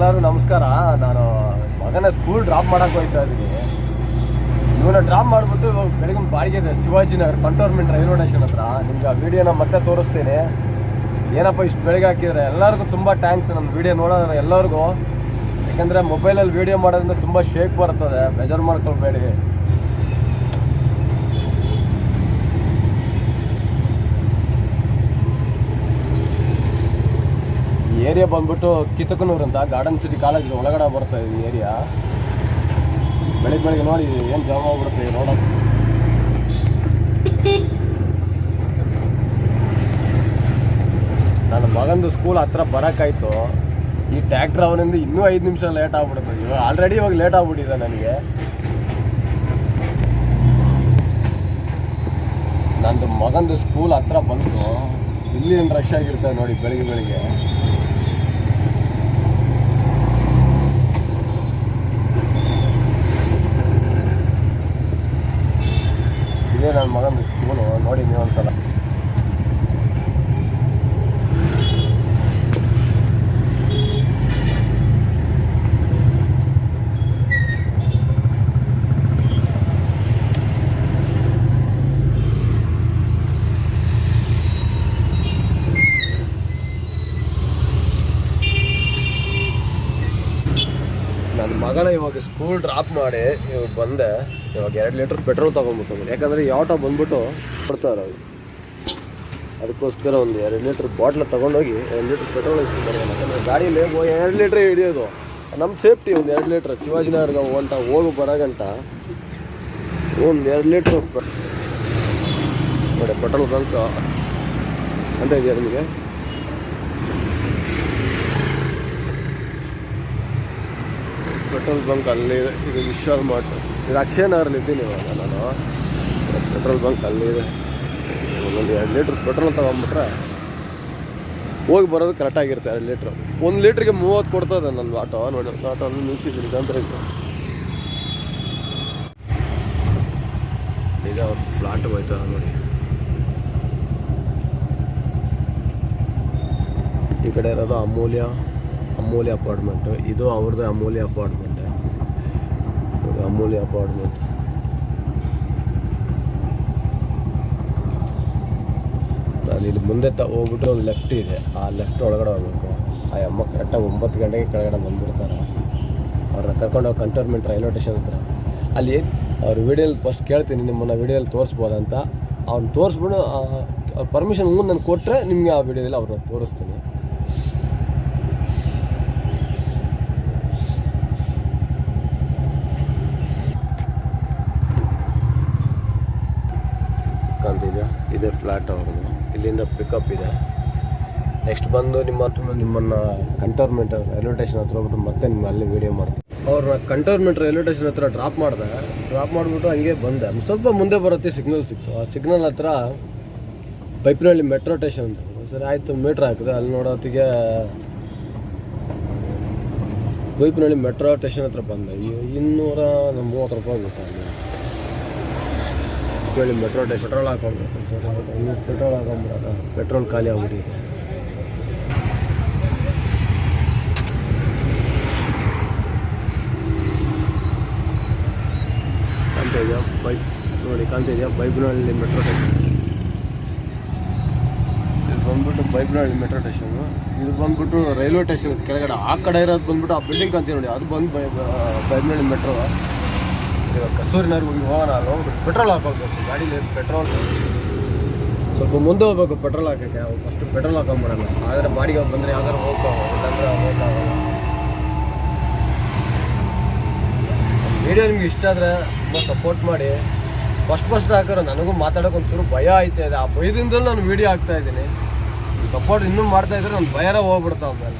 ಎಲ್ಲರಿಗೂ ನಮಸ್ಕಾರ. ನಾನು ಮಗನ ಸ್ಕೂಲ್ ಡ್ರಾಪ್ ಮಾಡೋಕ್ಕೆ ಹೋಗ್ತಾ ಇದ್ದೀನಿ. ಇವನ್ನ ಡ್ರಾಪ್ ಮಾಡಿಬಿಟ್ಟು ಇವಾಗ ಬೆಳಗಿನ ಬಾಡಿಗೆ ಇದೆ ಶಿವಾಜಿನಗರ ಕಂಟೋನ್ಮೆಂಟ್ ರೈಲ್ವೆ ಸ್ಟೇಷನ್ ಹತ್ರ. ನಿಮ್ಗೆ ಆ ವಿಡಿಯೋನ ಮತ್ತೆ ತೋರಿಸ್ತೀನಿ. ಏನಪ್ಪ ಇಷ್ಟು ಬೆಳಗ್ಗೆ ಹಾಕಿದರೆ ಎಲ್ಲರಿಗೂ ತುಂಬ ಥ್ಯಾಂಕ್ಸ್. ನನ್ನ ವೀಡಿಯೋ ನೋಡೋದ್ರೆ ಎಲ್ಲರಿಗೂ, ಯಾಕೆಂದರೆ ಮೊಬೈಲಲ್ಲಿ ವೀಡಿಯೋ ಮಾಡೋದ್ರಿಂದ ತುಂಬ ಶೇಕ್ ಬರ್ತದೆ, ಬೇಜಾರು ಮಾಡ್ಕೊಳ್ಬೇಡಿ. ಏರಿಯಾ ಬಂದ್ಬಿಟ್ಟು ಕಿತ್ತಕನೂರು ಅಂತ ಗಾರ್ಡನ್ ಸಿಟಿ ಕಾಲೇಜ್ ಒಳಗಡೆ ಬರುತ್ತೆ ಈ ಏರಿಯಾ. ಬೆಳಿಗ್ಗೆ ನೋಡಿ ಏನು ಜಾಮ ಆಗ್ಬಿಡುತ್ತೆ ನೋಡೋದು. ನನ್ನ ಮಗಂದು ಸ್ಕೂಲ್ ಹತ್ರ ಬರೋಕ್ಕಾಯ್ತು. ಈ ಟ್ಯಾಕ್ಟ್ರ್ ಅವನಿಂದ ಇನ್ನೂ 5 ನಿಮಿಷ ಲೇಟ್ ಆಗ್ಬಿಡುತ್ತೆ. ಇವಾಗ ಲೇಟ್ ಆಗ್ಬಿಟ್ಟಿದೆ ನನಗೆ. ನಂದು ಮಗಂದು ಸ್ಕೂಲ್ ಹತ್ರ ಬಂತು. ಇಲ್ಲಿ ಏನು ರಶ್ ಆಗಿರ್ತದೆ ನೋಡಿ ಬೆಳಿಗ್ಗೆ. ಇದೇ ನನ್ನ ಮಗನ ಸ್ಕೂಲು, ನೋಡಿ ನೀವು ಒಂದ್ಸಲ. ನನ್ನ ಮಗನ ಇವಾಗ ಸ್ಕೂಲ್ ಡ್ರಾಪ್ ಮಾಡಿ ಇವಾಗ ಬಂದೆ. ಇವಾಗ 2 ಲೀಟ್ರ್ ಪೆಟ್ರೋಲ್ ತೊಗೊಂಡ್ಬಿಟ್ಟು, ಯಾಕಂದರೆ ಈ ಆಟೋ ಬಂದ್ಬಿಟ್ಟು ಕೊಡ್ತಾರೆ ಅವರು. ಅದಕ್ಕೋಸ್ಕರ ಒಂದು 2 ಲೀಟ್ರ್ ಬಾಟ್ಲ ತೊಗೊಂಡೋಗಿ 2 ಲೀಟ್ರ್ ಪೆಟ್ರೋಲ್ ಇಸ್ಕೊತಾರೆ. ಯಾಕಂದರೆ ಗಾಡೀಲಿ 2 ಲೀಟ್ರ್ ಹಿಡಿಯೋದು ನಮ್ಮ ಸೇಫ್ಟಿ. ಒಂದು 2 ಲೀಟ್ರ್ ಶಿವಾಜಿನಗರ್ಗೆ ಹೋಗಿ ಬರೋಗಂಟ ಒಂದು 2 ಲೀಟ್ರ್ ನೋಡಿ ಪೆಟ್ರೋಲ್ ಬಂಕ್ ಅಂತ ಇದೆಯಾ ನಿಮಗೆ. ಪೆಟ್ರೋಲ್ ಬಂಕ್ ಅಲ್ಲಿದೆ. ಇದು ವಿಶ್ವಾಲ್ ಮಾರ್ಟ್. ಇದು ಅಕ್ಷಯ ನಗರಲ್ಲಿ ಇದ್ದೀನಿ ಇವಾಗ ನಾನು. ಪೆಟ್ರೋಲ್ ಬಂಕ್ ಅಲ್ಲಿದೆ. ಒಂದು 2 ಲೀಟ್ರ್ ಪೆಟ್ರೋಲ್ ತೊಗೊಂಡ್ಬಿಟ್ರೆ ಹೋಗಿ ಬರೋದು ಕರೆಕ್ಟಾಗಿರುತ್ತೆ. 2 ಲೀಟ್ರ್ 1 ಲೀಟ್ರಿಗೆ 30 ಕೊಡ್ತದೆ ನನ್ನ ಆಟೋ. ನೋಡಿ ಆಟೋ ಅಲ್ಲಿ ನಿಲ್ಸಿದ್ದೀನಿ ಅಂತ ಇತ್ತು. ಈಗ ಅವ್ರ ಫ್ಲಾಟ್ ಹೋಯ್ತಾರೆ ನೋಡಿ. ಈ ಕಡೆ ಇರೋದು ಅಮೂಲ್ಯ ಅಪಾರ್ಟ್ಮೆಂಟು. ಇದು ಅವ್ರದ್ದೇ ಅಮೂಲ್ಯ ಅಪಾರ್ಟ್ಮೆಂಟ್. ನಾನು ಇಲ್ಲಿ ಮುಂದೆ ಹೋಗ್ಬಿಟ್ಟು ಒಂದು ಲೆಫ್ಟ್ ಇದೆ. ಆ ಲೆಫ್ಟ್ ಒಳಗಡೆ ಹೋಗ್ಬೇಕು. ಆ ಅಮ್ಮ ಕರೆಕ್ಟಾಗಿ 9 ಗಂಟೆಗೆ ಕೆಳಗಡೆ ಬಂದುಬಿಡ್ತಾರೆ. ಅವ್ರನ್ನ ಕರ್ಕೊಂಡೋಗಿ ಕಂಟೋನ್ಮೆಂಟ್ ರೈಲ್ವೆ ಸ್ಟೇಷನ್ ಹತ್ರ. ಅಲ್ಲಿ ಅವ್ರ ವೀಡಿಯೋಲಿ ಫಸ್ಟ್ ಕೇಳ್ತೀನಿ, ನಿಮ್ಮನ್ನು ವೀಡಿಯೋಲಿ ತೋರಿಸ್ಬೋದಂತ. ಅವ್ನು ತೋರಿಸ್ಬಿಟ್ಟು ಅವ್ರ ಪರ್ಮಿಷನ್ ಮುಂದೆ ನಾನು ಕೊಟ್ಟರೆ ನಿಮಗೆ ಆ ವೀಡಿಯೋದಲ್ಲಿ ಅವ್ರನ್ನ ತೋರಿಸ್ತೀನಿ. ಇದೆ ಫ್ಲ್ಯಾಟ್ ಅವ್ರದ್ದು. ಇಲ್ಲಿಂದ ಪಿಕಪ್ ಇದೆ. ನೆಕ್ಸ್ಟ್ ಬಂದು ನಿಮ್ಮನ್ನು ಕಂಟೋನ್ಮೆಂಟ್ ರೈಲ್ವೆ ಸ್ಟೇಷನ್ ಹತ್ರ ಹೋಗ್ಬಿಟ್ಟು ಮತ್ತೆ ನಿಮ್ಗೆ ಅಲ್ಲಿ ವೀಡಿಯೋ ಮಾಡ್ತೀನಿ. ಅವ್ರನ್ನ ಕಂಟೋನ್ಮೆಂಟ್ ರೈಲ್ವೆ ಸ್ಟೇಷನ್ ಹತ್ರ ಡ್ರಾಪ್ ಮಾಡಿಬಿಟ್ಟು ಹಂಗೆ ಬಂದೆ. ಸ್ವಲ್ಪ ಮುಂದೆ ಬರುತ್ತೆ ಸಿಗ್ನಲ್ ಸಿಕ್ತು. ಆ ಸಿಗ್ನಲ್ ಹತ್ರ ಬೈಪ್ನಹಳ್ಳಿ ಮೆಟ್ರೋ ಸ್ಟೇಷನ್ ಅಂತ. ಸರಿ ಆಯಿತು, ಮೀಟ್ರ್ ಹಾಕಿದೆ. ಅಲ್ಲಿ ನೋಡೋತ್ತಿಗೆ ಬೈಪ್ನಹಳ್ಳಿ ಮೆಟ್ರೋ ಸ್ಟೇಷನ್ ಹತ್ರ ಬಂದೆ. 230 ರೂಪಾಯಿ ಗೊತ್ತಾಗಲಿ. ಮೆಟ್ರೋ ಸ್ಟೇಷನ್ ಪೆಟ್ರೋಲ್ ಹಾಕೊಂಡ್ಬೇಕು. ಸರಿ ಆಯಿತು, ಪೆಟ್ರೋಲ್ ಹಾಕೊಂಡ್ಬಿಡೋದ. ಪೆಟ್ರೋಲ್ ಖಾಲಿ ಆಗ್ಬಿಟ್ಟಿದೆ. ಕಾಣ್ತಿದೆಯಾ ಬೈಪ್ನಹಳ್ಳಿ ಮೆಟ್ರೋ ಸ್ಟೇಷನ್. ಇದು ಬಂದ್ಬಿಟ್ಟು ಬೈಪ್ನಹಳ್ಳಿ ಮೆಟ್ರೋ ಸ್ಟೇಷನು. ಇದು ಬಂದ್ಬಿಟ್ಟು ರೈಲ್ವೆ ಸ್ಟೇಷನ್ ಕೆಳಗಡೆ. ಆ ಕಡೆ ಇರೋದು ಬಂದ್ಬಿಟ್ಟು ಆ ಬಿಲ್ಡಿಂಗ್ ಕಾಣ್ತೀವಿ ನೋಡಿ, ಅದು ಬಂದು ಬೈಪ್ನಹಳ್ಳಿ ಮೆಟ್ರೋ. ಇವಾಗ ಕಸ್ತೂರಿನವ್ರಿಗೆ ಹೋಗೋಣ. ಹೋಗ್ಬಿಟ್ಟು ಪೆಟ್ರೋಲ್ ಹಾಕೋಬೇಕು ಗಾಡೀಲಿ. ಪೆಟ್ರೋಲ್ ಸ್ವಲ್ಪ ಮುಂದೆ ಹೋಗ್ಬೇಕು ಪೆಟ್ರೋಲ್ ಹಾಕೋಕ್ಕೆ. ಫಸ್ಟ್ ಪೆಟ್ರೋಲ್ ಹಾಕೊಂಬಿಡೋಣ. ಆದರೆ ಬಾಡಿಗೆ ಬಂದರೆ ಯಾವ್ದಾರು ಹೋಗ್ಬೋದು, ಇಲ್ಲಾಂದರೆ ಹೋಗೋಕ್ಕಾಗಲ್ಲ. ವೀಡಿಯೋ ನಿಮ್ಗೆ ಇಷ್ಟ ಆದರೆ ತುಂಬ ಸಪೋರ್ಟ್ ಮಾಡಿ. ಫಸ್ಟ್ ಹಾಕಿರೋ ನನಗೂ ಮಾತಾಡೋಕೆ ಒಂಚೂರು ಭಯ ಆಯ್ತಾ ಇದೆ. ಆ ಭಯದಿಂದಲೂ ನಾನು ವೀಡಿಯೋ ಹಾಕ್ತಾಯಿದ್ದೀನಿ. ಸಪೋರ್ಟ್ ಇನ್ನೂ ಮಾಡ್ತಾಯಿದ್ರೆ ನನ್ನ ಭಯನೇ ಹೋಗ್ಬಿಡ್ತಾ ಆಮೇಲೆ.